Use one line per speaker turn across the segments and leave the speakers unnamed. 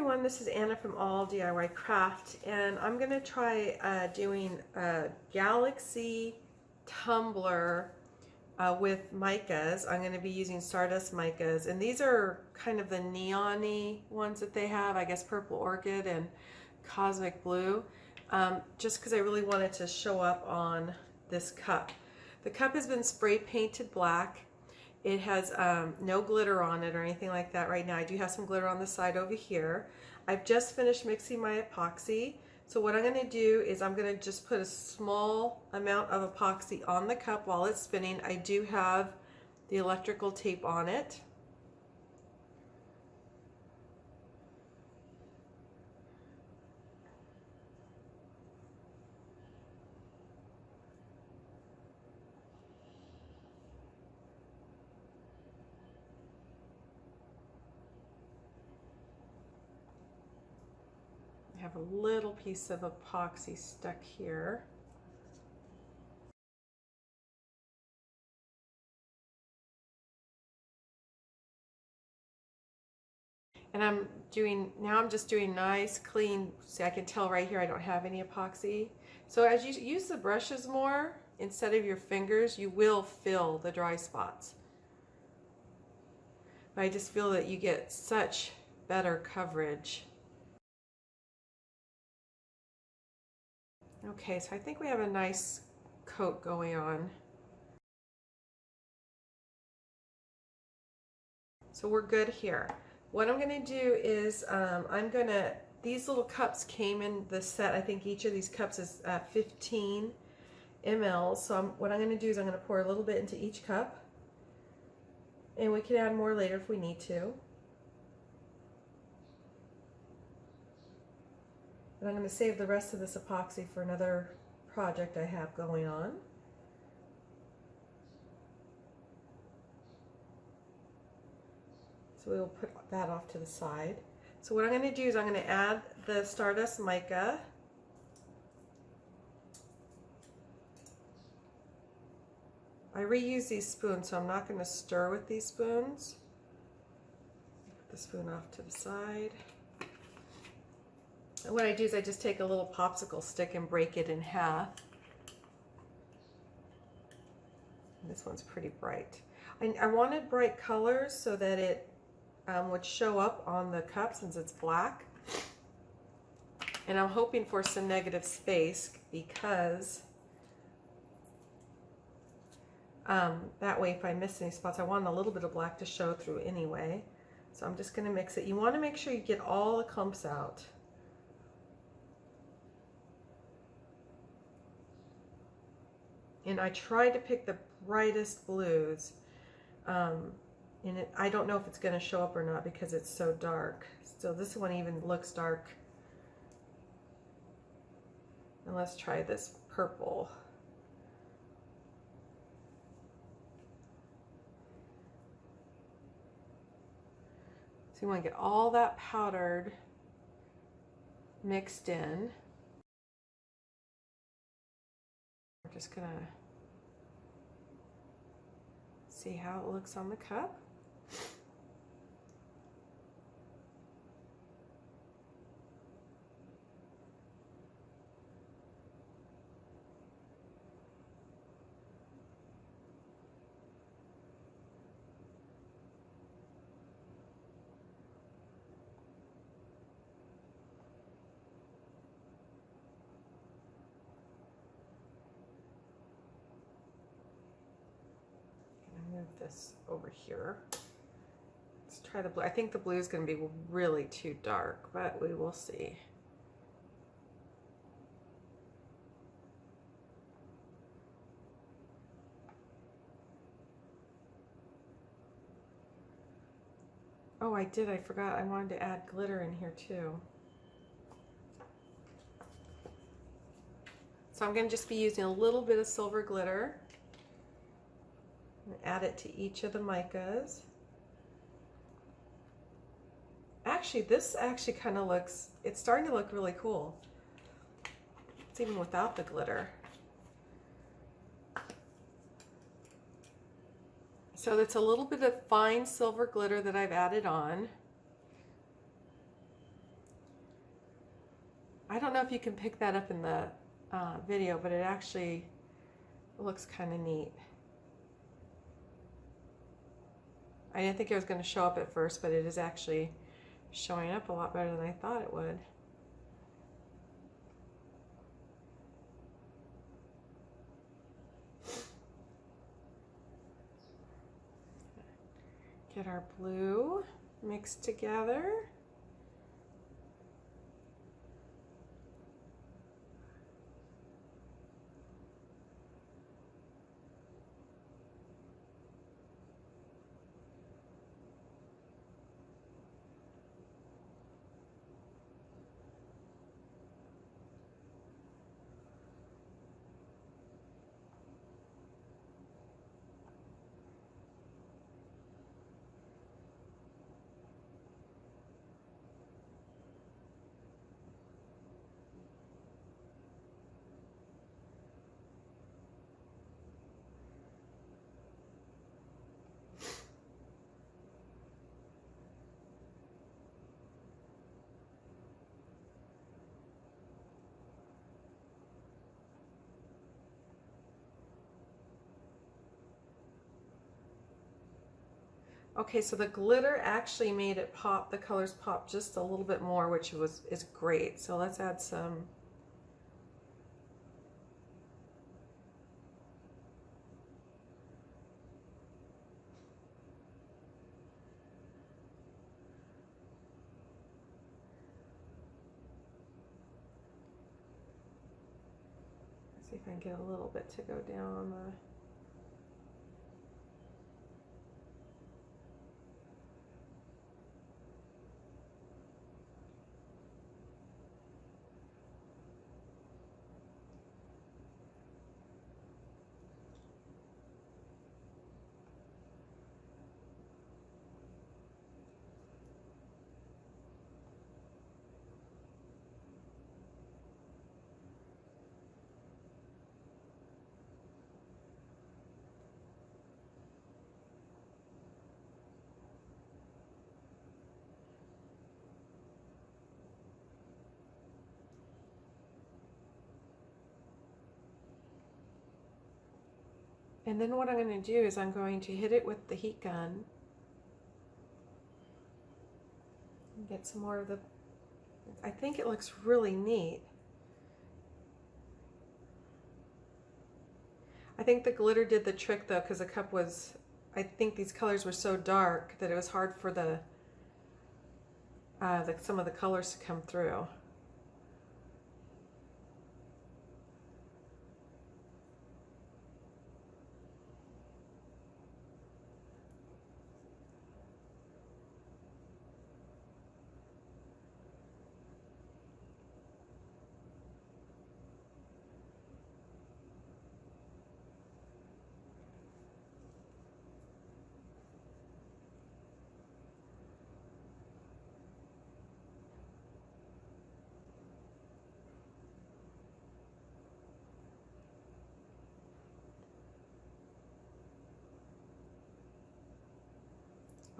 everyone, this is Anna from All DIY Craft, and I'm going to try doing a Galaxy tumbler with micas. I'm going to be using Stardust micas, and these are kind of the neon-y ones that they have, I guess Purple Orchid and Cosmic Blue, just because I really wanted to show up on this cup. The cup has been spray painted black. It has no glitter on it or anything like that right now. I do have some glitter on the side over here. I've just finished mixing my epoxy. So what I'm going to do is I'm going to just put a small amount of epoxy on the cup while it's spinning. I do have the electrical tape on it. I have a little piece of epoxy stuck here. And I'm just doing nice, clean, see I can tell right here I don't have any epoxy. So as you use the brushes more, instead of your fingers, you will fill the dry spots. But I just feel that you get such better coverage. Okay, so I think we have a nice coat going on. So we're good here. What I'm going to do is these little cups came in the set. I think each of these cups is 15 ml. So what I'm going to do is I'm going to pour a little bit into each cup. And we can add more later if we need to. And I'm going to save the rest of this epoxy for another project I have going on. So we'll put that off to the side. So what I'm going to do is I'm going to add the Stardust mica. I reuse these spoons, so I'm not going to stir with these spoons. Put the spoon off to the side. And what I do is I just take a little popsicle stick and break it in half. And this one's pretty bright. I wanted bright colors so that it would show up on the cup since it's black. And I'm hoping for some negative space because that way if I miss any spots, I want a little bit of black to show through anyway. So I'm just going to mix it. You want to make sure you get all the clumps out. And I tried to pick the brightest blues. And I don't know if it's going to show up or not because it's so dark. So this one even looks dark. And let's try this purple. So you want to get all that powdered mixed in. We're just going to see how it looks on the cup. Move this over here. Let's try the blue. I think the blue is going to be really too dark, but we will see. Oh, I forgot. I wanted to add glitter in here too. So I'm going to just be using a little bit of silver glitter. Add it to each of the micas. Actually, this actually kind of looks, it's starting to look really cool. It's even without the glitter. So that's a little bit of fine silver glitter that I've added on. I don't know if you can pick that up in the video, but it actually looks kind of neat. I didn't think it was going to show up at first, but it is actually showing up a lot better than I thought it would. Get our blue mixed together. Okay, so the glitter actually made it pop, the colors pop just a little bit more, which is great. So let's add some. Let's see if I can get a little bit to go down on the. And then what I'm going to do is I'm going to hit it with the heat gun and get some more of the, I think it looks really neat. I think the glitter did the trick though, because the cup was, I think these colors were so dark that it was hard for the some of the colors to come through.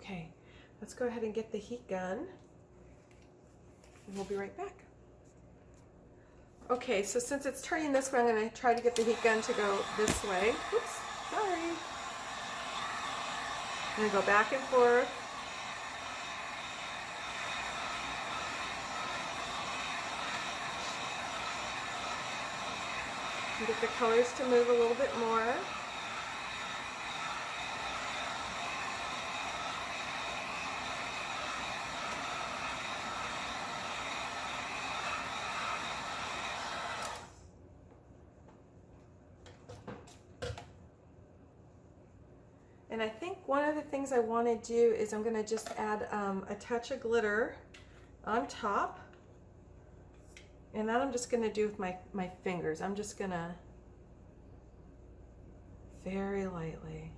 Okay, let's go ahead and get the heat gun, and we'll be right back. Okay, so since it's turning this way, I'm going to try to get the heat gun to go this way. Oops, sorry. I'm going to go back and forth. And get the colors to move a little bit more. And I think one of the things I want to do is I'm going to just add a touch of glitter on top. And that I'm just going to do with my fingers. I'm just going to very lightly.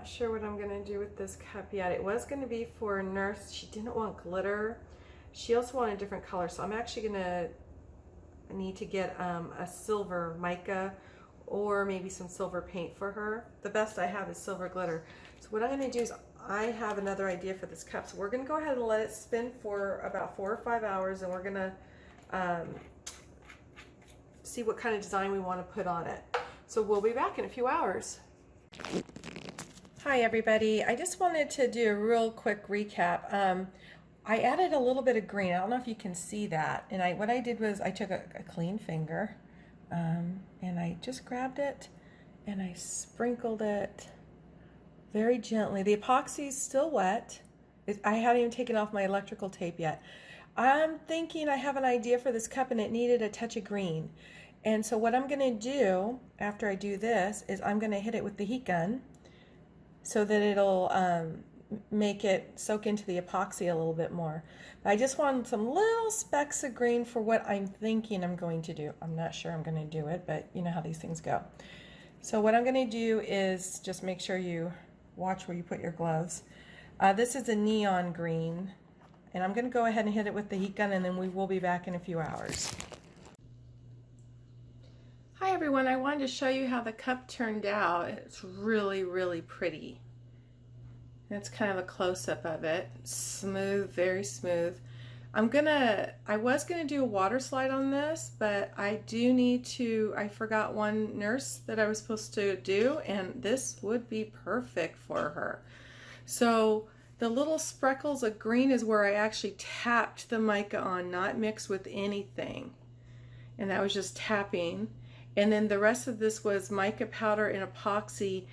not sure what I'm gonna do with this cup yet. It was gonna be for a nurse. She didn't want glitter. She also wanted a different color, so I'm actually gonna need to get a silver mica or maybe some silver paint for her. The best I have is silver glitter. So what I'm gonna do is I have another idea for this cup. So we're gonna go ahead and let it spin for about 4 or 5 hours, and we're gonna see what kind of design we want to put on it. So we'll be back in a few hours. Hi everybody, I just wanted to do a real quick recap. I added a little bit of green. I don't know if you can see that. And what I did was I took a clean finger and I just grabbed it and I sprinkled it very gently. The epoxy is still wet. I hadn't even taken off my electrical tape yet. I'm thinking I have an idea for this cup and it needed a touch of green. And so what I'm gonna do after I do this is I'm gonna hit it with the heat gun so that it'll make it soak into the epoxy a little bit more. I just want some little specks of green for what I'm thinking I'm going to do. I'm not sure I'm gonna do it, but you know how these things go. So what I'm gonna do is just make sure you watch where you put your gloves. This is a neon green, and I'm gonna go ahead and hit it with the heat gun, and then we will be back in a few hours. Hi everyone, I wanted to show you how the cup turned out. It's really, really pretty. That's kind of a close-up of it. Smooth, very smooth. I was gonna do a water slide on this, but I forgot one nurse that I was supposed to do, and this would be perfect for her. So the little sprinkles of green is where I actually tapped the mica on, not mixed with anything. And that was just tapping. And then the rest of this was mica powder and epoxy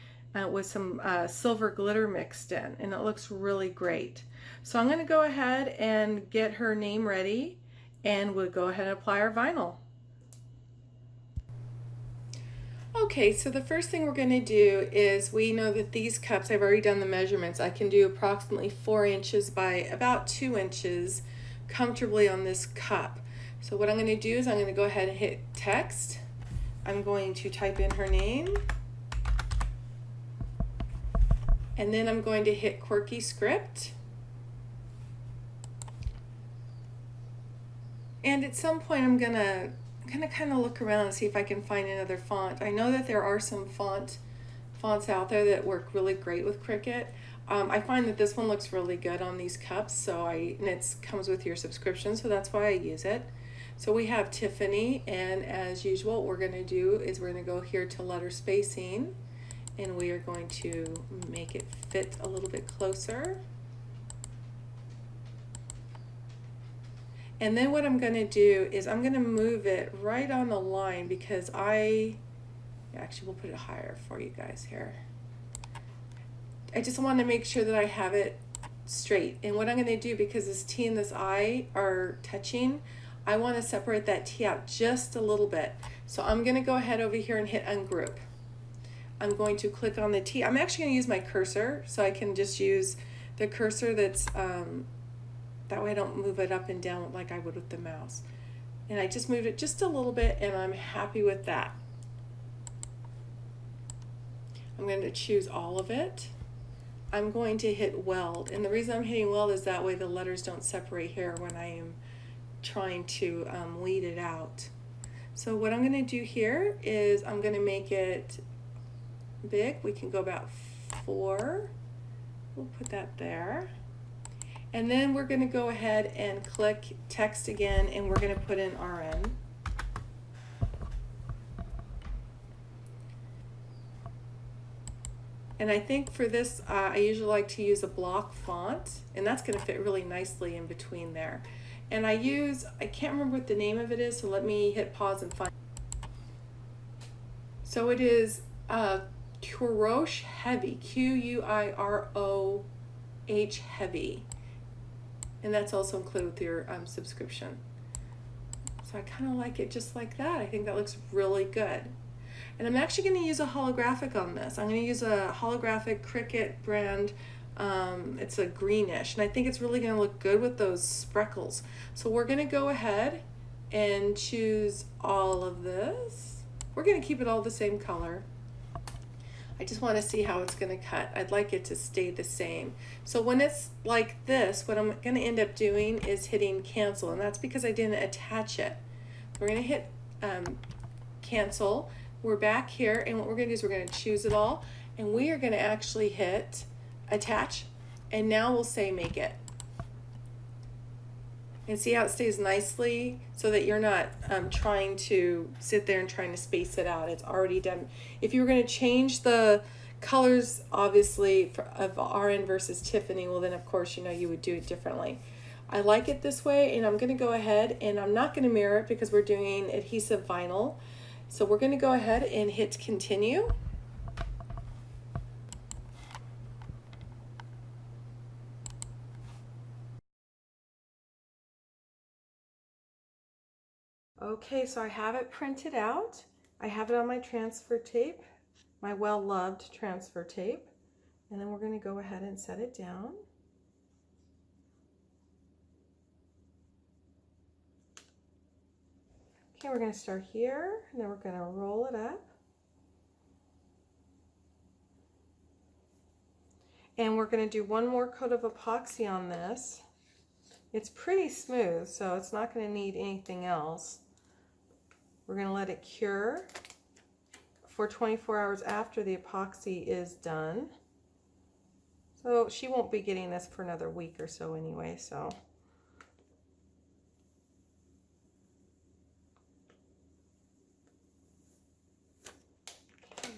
with some silver glitter mixed in, and it looks really great. So I'm going to go ahead and get her name ready, and we'll go ahead and apply our vinyl. Okay, so the first thing we're going to do is, we know that these cups, I've already done the measurements, I can do approximately 4 inches by about 2 inches comfortably on this cup. So what I'm going to do is I'm going to go ahead and hit text. I'm going to type in her name, and then I'm going to hit quirky script. And at some point I'm gonna kind of look around and see if I can find another font. I know that there are some fonts out there that work really great with Cricut. I find that this one looks really good on these cups, and it comes with your subscription, so that's why I use it. So we have Tiffany, and as usual, what we're going to do is we're going to go here to letter spacing, and we are going to make it fit a little bit closer. And then what I'm going to do is I'm going to move it right on the line, because actually we'll put it higher for you guys here. I just want to make sure that I have it straight. And what I'm going to do, because this T and this I are touching, I want to separate that T out just a little bit. So I'm going to go ahead over here and hit ungroup. I'm going to click on the T. I'm actually going to use my cursor, so I can just use the cursor that's, that way I don't move it up and down like I would with the mouse. And I just moved it just a little bit, and I'm happy with that. I'm going to choose all of it. I'm going to hit weld, and the reason I'm hitting weld is that way the letters don't separate here when I am trying to weed it out. So what I'm going to do here is I'm going to make it big. We can go about 4. We'll put that there. And then we're going to go ahead and click text again, and we're going to put in RN. And I think for this, I usually like to use a block font, and that's going to fit really nicely in between there. And I can't remember what the name of it is, so let me hit pause and find. So it is Quirrosh Heavy, Q-U-I-R-O-H Heavy. And that's also included with your subscription. So I kind of like it just like that. I think that looks really good. And I'm actually going to use a holographic on this. I'm going to use a holographic Cricut brand. It's a greenish, and I think it's really going to look good with those sprinkles. So we're going to go ahead and choose all of this. We're going to keep it all the same color. I just want to see how it's going to cut. I'd like it to stay the same. So when it's like this, what I'm going to end up doing is hitting cancel, and that's because I didn't attach it. We're going to hit cancel. We're back here, and what we're going to do is we're going to choose it all, and we are going to actually hit attach, and now we'll say make it. And see how it stays nicely so that you're not trying to sit there and trying to space it out. It's already done. If you were going to change the colors, obviously, of RN versus Tiffany, well then of course, you know, you would do it differently. I like it this way, and I'm going to go ahead and I'm not going to mirror it because we're doing adhesive vinyl. So we're going to go ahead and hit continue. Okay, so I have it printed out. I have it on my transfer tape, my well-loved transfer tape. And then we're going to go ahead and set it down. Okay, we're going to start here, and then we're going to roll it up. And we're going to do one more coat of epoxy on this. It's pretty smooth, so it's not going to need anything else. We're going to let it cure for 24 hours after the epoxy is done. So she won't be getting this for another week or so anyway, so. Okay.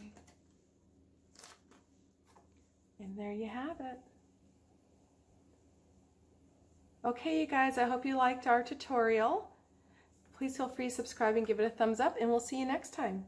And there you have it. Okay, you guys, I hope you liked our tutorial. Please feel free to subscribe and give it a thumbs up, and we'll see you next time.